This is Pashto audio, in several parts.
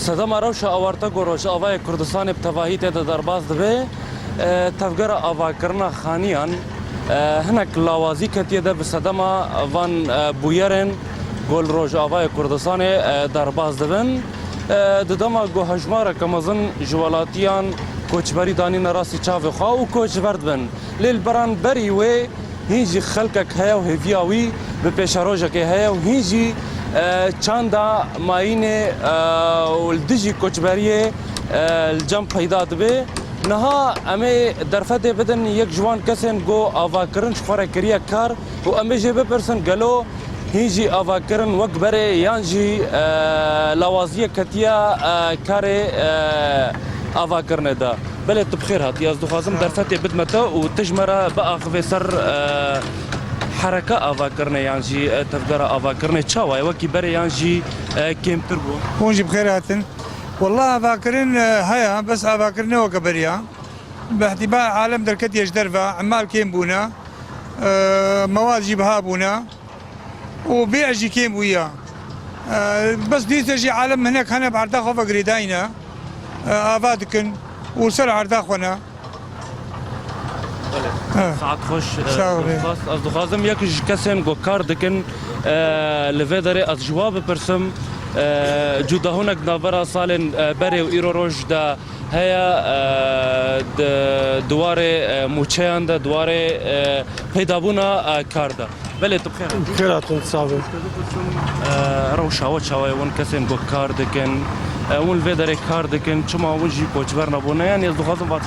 صدام روش آورتا گروش آوای کردستان بتواهی تد درباز دبه تفگر آوا کرنا خانیان هنک لاوازی کتیه ده بصدام وان بویرن گل روش آوای کردستان درباز دبن ددما گو هجمار کمازن جوالاتیان کوچبری دانی نراسی چاو خوا و کوچبرد بن لیل بران بری و هیچی خلقک هیا و هفیاوی به پیش روژه که هیا و هیچی چاندا ماینه ولدجی کوچبریه الجم پیدا دبه نها امی درفت بدن یک جوان کسن گو آوا کرن شخوره کریه کار و امی جه بپرسن گلو هیچی آوا کرن وقت بره یانجی لوازیه کتیا کار آوا کرنه دا بله تبخیر هاتی از دخوازم درفت بدمتا و تجمره باقوی سر حركة آوا کرنے یانجی تفجر آوا کرنے چاوای وکی بره یانجی کمتر بو ونجي بخير هاتن والله آوا کرن هيا بس آوا کرنه وكبريا باعتبار عالم دركت يجدرفا عمال كيم بونا مواد جيبها بونا وبيع جي كيم ويا بس ديتجي عالم هناك هنا بعرضا خوفا قريداينا آفادكن وصل عرضا خونا ساعت خوش از دخوازم یکیش کسیم گو کار دکن لوی داره از جواب پرسم جدا هنک نابرا سالن بره و ایرو روش دا هیا دواره موچهان دا دواره پیدابونا کار دا بله تو بخیر خیراتون صاحب روشا و چاوی ون کسیم گو کار دکن اون لوی داره کار دکن چما اونجی کوچبر نبونه یعنی از دخوازم وقت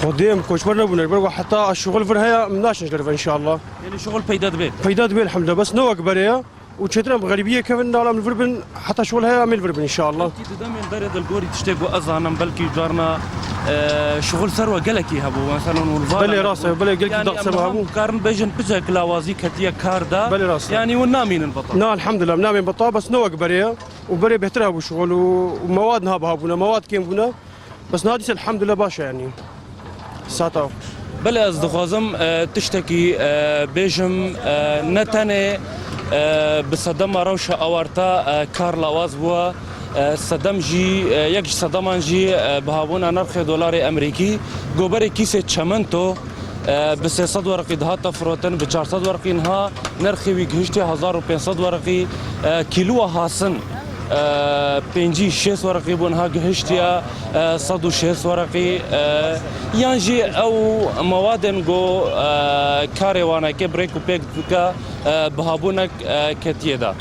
خديم كوشبر نبون برضو حتى الشغل في الهيئة مناش نجرب ان شاء الله يعني شغل پیدا دبه فايدات بيه الحمد لله بس نوك بريا وشترم غالبيه كيف نعلم الفربن حتى شغل هيئة من الفربن ان شاء الله اكيد دائما داري الجوري تشتاق ازانم بلكي جارنا شغل ثروه قالكي هبو مثلا والفار بلي راسه بلي قلت يعني ضغط سبابو كارن بيجن بزك لوازي كتيا كاردا بلي راسه يعني والنامين البطل نا الحمد لله منامين بطال بس نوك بريا وبري بيهترها بشغل ومواد نهابها بنا مواد كيم بنا بس نادي الحمد لله باشا يعني ساتا بله از دخوازم تشتكي بيجم نتنه بصدم روش آورتا کار لواز بوا صدم جی یک صدمان جی بهابونا نرخ دلار امریکی گوبر کیسه چمنتو به 300 ورقی دهات فروتن به 400 ورقی انها نرخی ویگهشتی 1500 ورقی کیلو هاسن پنجی 6 ورقی بونها گهشتیا 106 ورقی یانجی او موادن گو کاروانه که بریک و پیک بهابونک کتیه دا